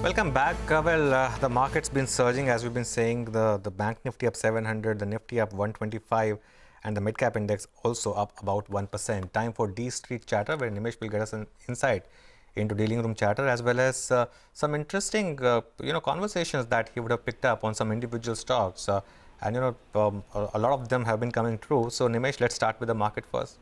Welcome back. The market's been surging, as we've been saying. The Bank Nifty up 700, the Nifty up 125, and the mid-cap index also up about 1%. Time for D Street Chatter, where Nimesh will get us an insight into dealing room chatter, as well as some interesting, conversations that he would have picked up on some individual stocks. And a lot of them have been coming true. So Nimesh, let's start with the market first.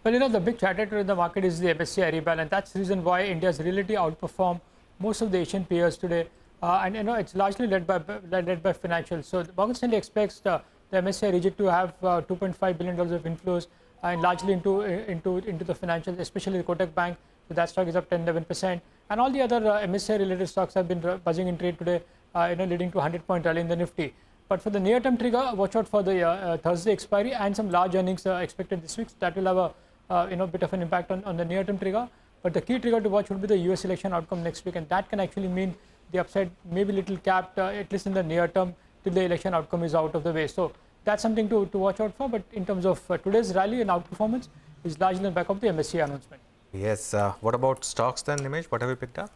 Well, the big chatter today in the market is the MSCI rebalance. That's the reason why India's really outperformed most of the Asian peers today. And it's largely led by financials. So Morgan Stanley expects the MSCI region to have $2.5 billion of inflows and largely into the financials, especially the Kotak Bank. So that stock is up 10-11%. And all the other MSCI related stocks have been buzzing in trade today, leading to 100-point rally in the Nifty. But for the near-term trigger, watch out for the Thursday expiry and some large earnings expected this week. So that will have a bit of an impact on the near-term trigger. But the key trigger to watch would be the US election outcome next week, and that can actually mean the upside may be little capped, at least in the near term, till the election outcome is out of the way. So that's something to watch out for. But in terms of today's rally and outperformance, is largely on the back of the MSCI announcement. Yes. What about stocks then, Nimesh? What have you picked up?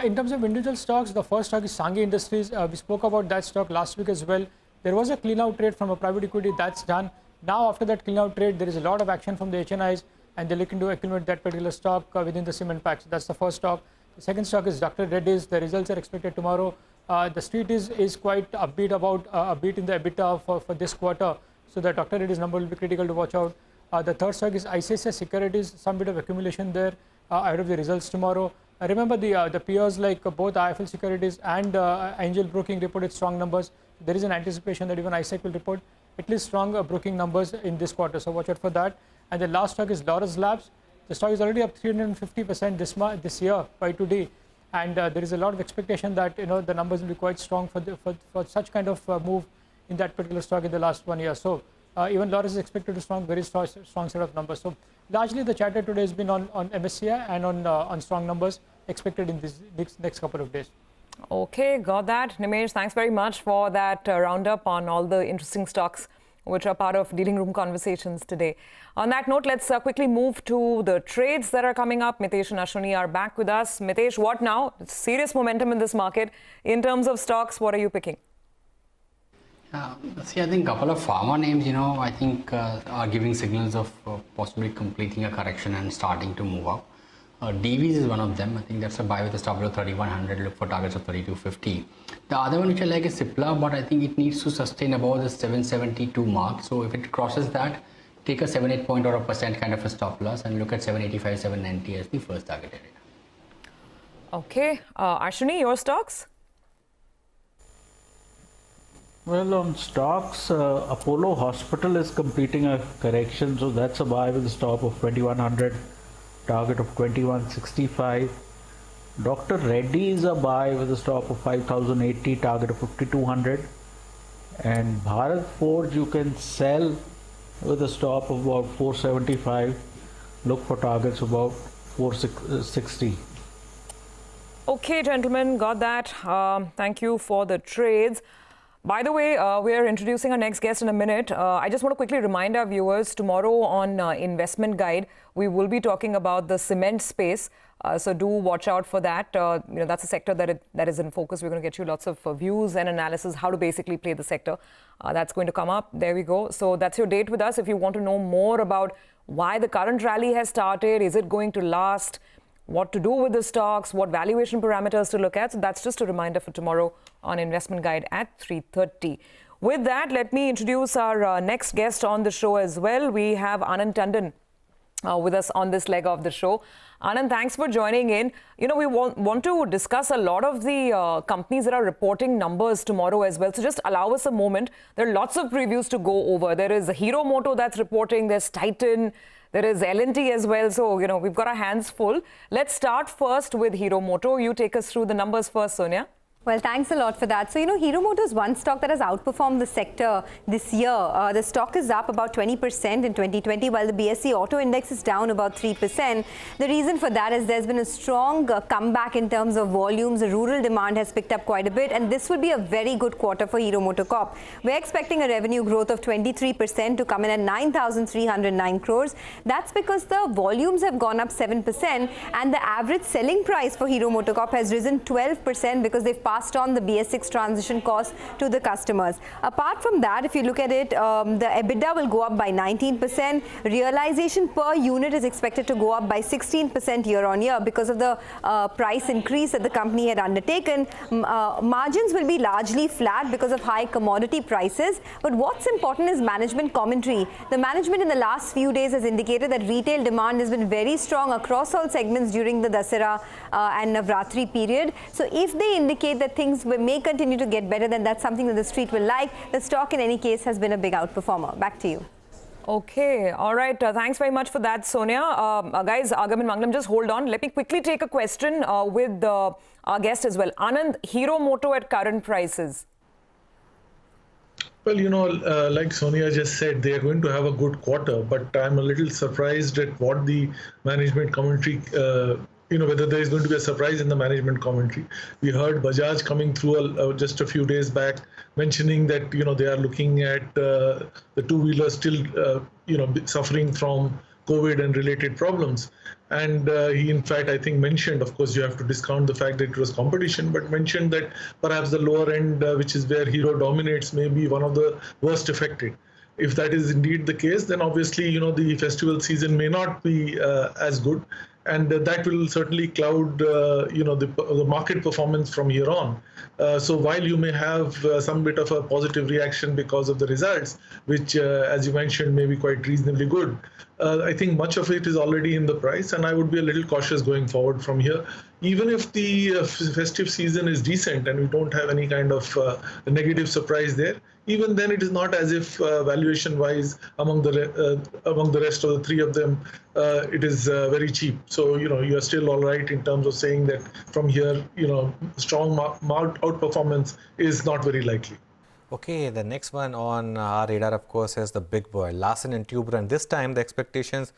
In terms of individual stocks, the first stock is Sanghi Industries. We spoke about that stock last week as well. There was a clean-out trade from a private equity. That's done. Now, after that clean-out trade, there is a lot of action from the HNIs, and they're looking to accumulate that particular stock within the cement pack. So that's the first stock. The second stock is Dr. Reddy's. The results are expected tomorrow. The street is quite upbeat about a beat in the EBITDA for this quarter. So the Dr. Reddy's number will be critical to watch out. The third stock is ICICI Securities. Some bit of accumulation there ahead of the results tomorrow. Remember the peers like both IIFL Securities and Angel Broking reported strong numbers. There is an anticipation that even ISEC will report at least strong broking numbers in this quarter. So watch out for that. And the last stock is Laurus Labs. The stock is already up 350% this year by today, and there is a lot of expectation that the numbers will be quite strong for such kind of move in that particular stock in the last 1 year. So even Laurus is expected to very strong set of numbers. So largely the chatter today has been on MSCI and on strong numbers expected in this next couple of days. Okay, got that. Nimesh, thanks very much for that roundup on all the interesting stocks which are part of Dealing Room Conversations today. On that note, let's quickly move to the trades that are coming up. Mitesh and Ashwini are back with us. Mitesh, what now? It's serious momentum in this market. In terms of stocks, what are you picking? I think a couple of pharma names, I think are giving signals of possibly completing a correction and starting to move up. DVs is one of them. I think that's a buy with a stop below 3100. Look for targets of 3250. The other one which I like is Cipla, but I think it needs to sustain above the 772 mark. So if it crosses that, take a 7-8 point or a percent kind of a stop loss and look at 785, 790 as the first target area. Okay, Ashwini, your stocks? Well, on stocks, Apollo Hospital is completing a correction, so that's a buy with a stop of 2100. Target of 2165. Dr. Reddy is a buy with a stop of 5080, target of 5200. And Bharat Forge you can sell with a stop of about 475. Look for targets about 460. Okay, gentlemen, got that. Thank you for the trades. By the way, we are introducing our next guest in a minute. I just want to quickly remind our viewers, tomorrow on Investment Guide, we will be talking about the cement space. So do watch out for that. That's a sector that is in focus. We're going to get you lots of views and analysis, how to basically play the sector. That's going to come up. There we go. So that's your date with us. If you want to know more about why the current rally has started, is it going to last, what to do with the stocks, what valuation parameters to look at. So that's just a reminder for tomorrow on Investment Guide at 3:30. With that, let me introduce our next guest on the show as well. We have Anand Tandon with us on this leg of the show. Anand, thanks for joining in. We want to discuss a lot of the companies that are reporting numbers tomorrow as well. So just allow us a moment. There are lots of previews to go over. There is Hero Moto that's reporting. There's Titan. There is L&T as well. So, we've got our hands full. Let's start first with Hero Moto. You take us through the numbers first, Sonia. Well, thanks a lot for that. So, Hero Motors, one stock that has outperformed the sector this year. The stock is up about 20% in 2020, while the BSE Auto Index is down about 3%. The reason for that is there's been a strong comeback in terms of volumes. The rural demand has picked up quite a bit, and this will be a very good quarter for Hero MotoCorp. We're expecting a revenue growth of 23% to come in at 9,309 crores. That's because the volumes have gone up 7%, and the average selling price for Hero MotoCorp has risen 12% because they've passed on the BS6 transition cost to the customers. Apart from that, if you look at it, the EBITDA will go up by 19%. Realization per unit is expected to go up by 16% year on year because of the price increase that the company had undertaken. Margins will be largely flat because of high commodity prices. But what's important is management commentary. The management in the last few days has indicated that retail demand has been very strong across all segments during the Dussehra and Navratri period. So if they indicate that things may continue to get better, then that's something that the street will like. The stock in any case has been a big outperformer. Back to you. Okay, all right. Thanks very much for that, Sonia. Guys, Agam and Mangalam, just hold on. Let me quickly take a question with our guest as well. Anand, Hero Moto at current prices. Well, like Sonia just said, they are going to have a good quarter, but I'm a little surprised at what the management commentary, whether there is going to be a surprise in the management commentary. We heard Bajaj coming through just a few days back mentioning that, they are looking at the two-wheeler still, suffering from COVID and related problems. And he, in fact, I think mentioned, of course, you have to discount the fact that it was competition, but mentioned that perhaps the lower end, which is where Hero dominates, may be one of the worst affected. If that is indeed the case, then obviously, the festival season may not be as good. And that will certainly cloud, the market performance from here on. So while you may have some bit of a positive reaction because of the results, which, as you mentioned, may be quite reasonably good, I think much of it is already in the price, and I would be a little cautious going forward from here. Even if the festive season is decent and we don't have any kind of negative surprise there, even then it is not as if valuation-wise among the rest of the three of them, it is very cheap. So, you are still all right in terms of saying that from here, strong outperformance is not very likely. Okay, the next one on our radar, of course, is the big boy, Larsen & Toubro. And this time, the expectations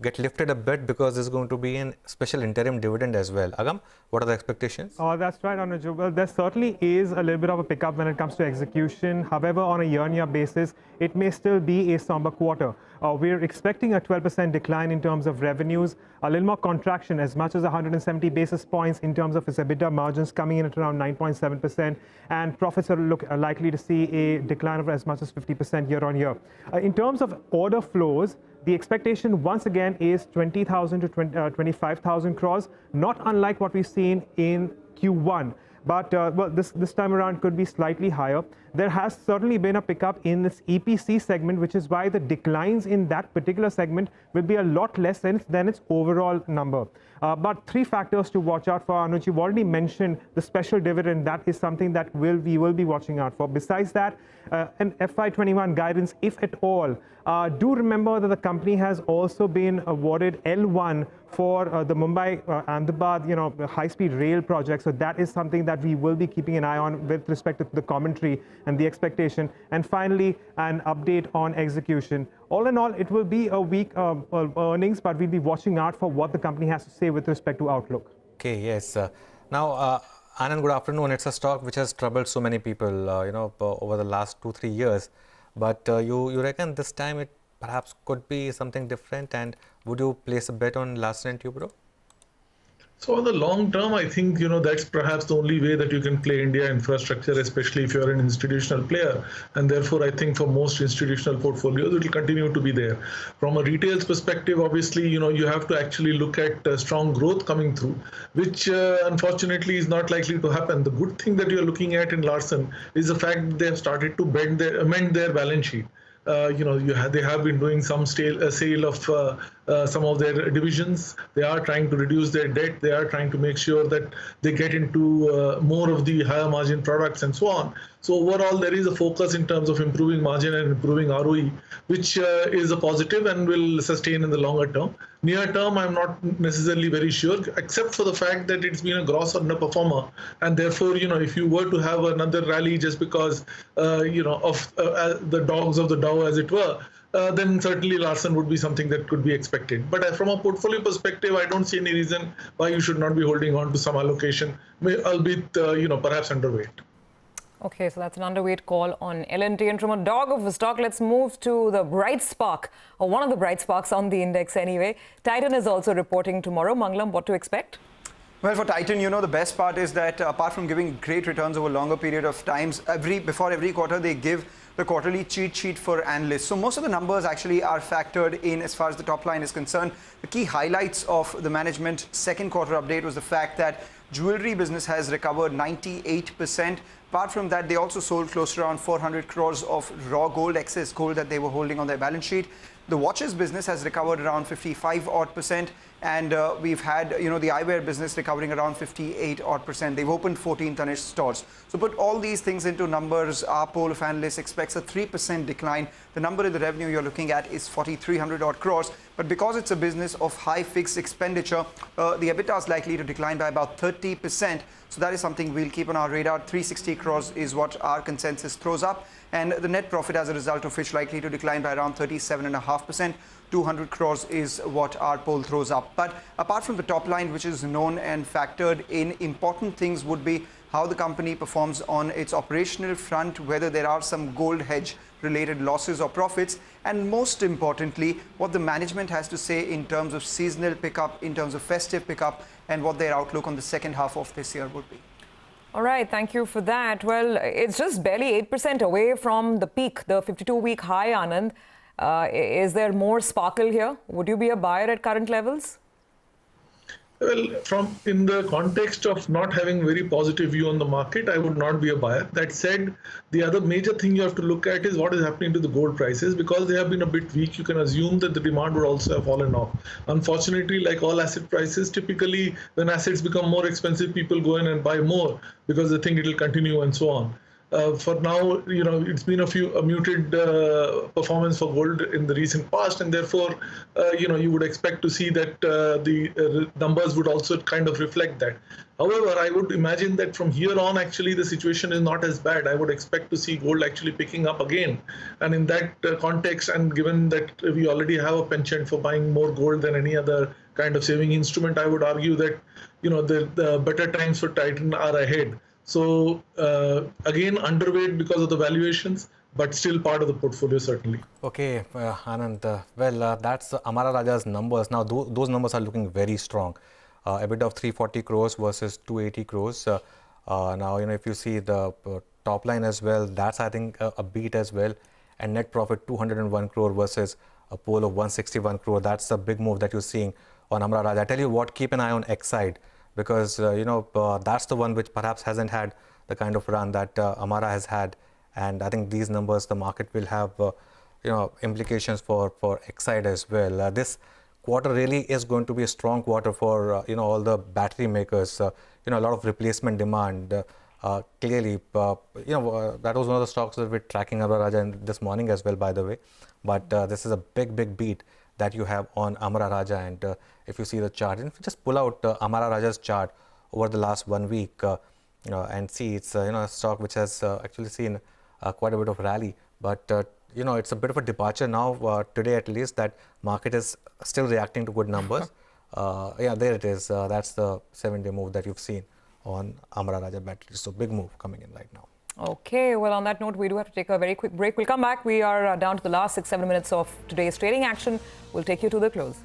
get lifted a bit because there's going to be a special interim dividend as well. Agam, what are the expectations? That's right, Anuj. Well, there certainly is a little bit of a pickup when it comes to execution. However, on a year-on-year basis, it may still be a somber quarter. We're expecting a 12% decline in terms of revenues, a little more contraction, as much as 170 basis points in terms of its EBITDA margins coming in at around 9.7%, and profits are likely to see a decline of as much as 50% year-on-year. In terms of order flows, the expectation once again is 20,000 to 25,000 crores, not unlike what we've seen in Q1. But well, this time around could be slightly higher. There has certainly been a pickup in this EPC segment, which is why the declines in that particular segment will be a lot less than its overall number. But three factors to watch out for, Anuj. You've already mentioned the special dividend. That is something that we will be watching out for. Besides that, an FY21 guidance, if at all. Do remember that the company has also been awarded L1 for the Mumbai-Ahmedabad, high-speed rail project. So that is something that we will be keeping an eye on with respect to the commentary and the expectation. And finally, an update on execution. All in all, it will be a week of earnings, but we'll be watching out for what the company has to say with respect to outlook. Okay, yes. Now, Anand, good afternoon. It's a stock which has troubled so many people, over the last 2-3 years. But you reckon this time it perhaps could be something different, and would you place a bet on Larsen & Toubro? So in the long term, I think, that's perhaps the only way that you can play India infrastructure, especially if you're an institutional player. And therefore, I think for most institutional portfolios, it will continue to be there. From a retail's perspective, obviously, you have to actually look at strong growth coming through, which unfortunately is not likely to happen. The good thing that you're looking at in Larsen is the fact that they have started to amend their balance sheet. They have been doing some sale of some of their divisions. They are trying to reduce their debt. They are trying to make sure that they get into more of the higher margin products and so on. So overall, there is a focus in terms of improving margin and improving ROE, which is a positive and will sustain in the longer term. Near term, I'm not necessarily very sure, except for the fact that it's been a gross underperformer, and therefore, if you were to have another rally just because, of the dogs of the Dow, as it were, then certainly Larsen would be something that could be expected. But from a portfolio perspective, I don't see any reason why you should not be holding on to some allocation, albeit, perhaps underweight. Okay, so that's an underweight call on L&T. And from a dog of a stock, let's move to the bright spark, or one of the bright sparks on the index anyway. Titan is also reporting tomorrow. Mangalam, what to expect? Well, for Titan, the best part is that apart from giving great returns over a longer period of times, before every quarter, they give the quarterly cheat sheet for analysts. So most of the numbers actually are factored in as far as the top line is concerned. The key highlights of the management second quarter update was the fact that jewelry business has recovered 98%. Apart from that, they also sold close to around 400 crores of raw gold, excess gold that they were holding on their balance sheet. The watches business has recovered around 55% and we've had, the eyewear business recovering around 58% They've opened 14 Tanishq stores. So put all these things into numbers, our poll of analysts expects a 3% decline. The number in the revenue you're looking at is 4,300 odd crores. But because it's a business of high fixed expenditure, the EBITDA is likely to decline by about 30%. So that is something we'll keep on our radar. 360 crores is what our consensus throws up. And the net profit as a result of which likely to decline by around 37.5%. 200 crores is what our poll throws up. But apart from the top line, which is known and factored in, important things would be how the company performs on its operational front, whether there are some gold hedge related losses or profits, and most importantly, what the management has to say in terms of seasonal pickup, in terms of festive pickup, and what their outlook on the second half of this year would be. All right, thank you for that. Well, it's just barely 8% away from the peak, the 52-week high, Anand. Is there more sparkle here? Would you be a buyer at current levels? Well, in the context of not having very positive view on the market, I would not be a buyer. That said, the other major thing you have to look at is what is happening to the gold prices. Because they have been a bit weak, you can assume that the demand would also have fallen off. Unfortunately, like all asset prices, typically when assets become more expensive, people go in and buy more because they think it will continue and so on. For now, it's been a muted performance for gold in the recent past, and therefore, you would expect to see that the numbers would also kind of reflect that. However, I would imagine that from here on, actually, the situation is not as bad. I would expect to see gold actually picking up again. And in that context, and given that we already have a penchant for buying more gold than any other kind of saving instrument, I would argue that, the better times for Titan are ahead. So again, underweight because of the valuations, but still part of the portfolio, certainly. Okay, Anand, that's Amara Raja's numbers. Now, those numbers are looking very strong. EBITDA of 340 crores versus 280 crores. Now, if you see the top line as well, that's, I think, a beat as well. And net profit 201 crore versus a poll of 161 crore. That's a big move that you're seeing on Amara Raja. I tell you what, keep an eye on Exide. Because, that's the one which perhaps hasn't had the kind of run that Amara has had. And I think these numbers, the market will have, implications for Exide as well. This quarter really is going to be a strong quarter for, all the battery makers. A lot of replacement demand. Clearly, that was one of the stocks that we're tracking Amara Raja this morning as well, by the way. But this is a big beat that you have on Amara Raja. And if you see the chart, and if you just pull out Amara Raja's chart over the last 1 week and see, it's a stock which has actually seen quite a bit of rally. But it's a bit of a departure now today, at least, that market is still reacting to good numbers. Yeah, there it is. That's the 7-day move that you've seen on Amara Raja Batteries. So big move coming in right now. Okay, well, on that note, we do have to take a very quick break. We'll come back. We are down to the last 6-7 minutes of today's trading action. We'll take you to the close.